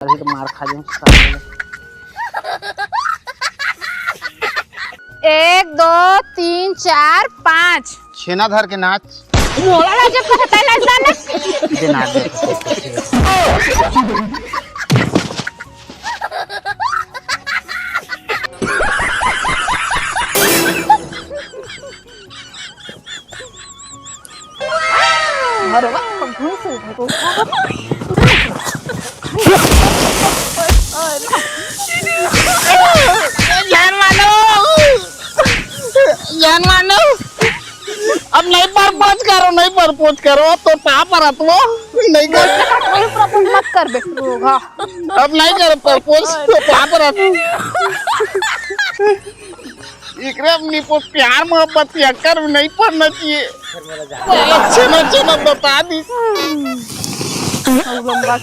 अभी तो मार खा जाऊं साले। 1 2 3 4 5 छेना धर के नाच। मोला जब कहता है ना दे ना दे। अरे वाह घूस उठा को जान मानो, जान मानो। अब नहीं परपोज करो तो ता पर तो नहीं कर। प्रपोज मत कर बे होगा। अब नहीं कर परपोज तो ता पर इकरे अपनी को प्यार मोहब्बत या कर नहीं पड़ना चाहिए। अच्छे न बता दी। लंबा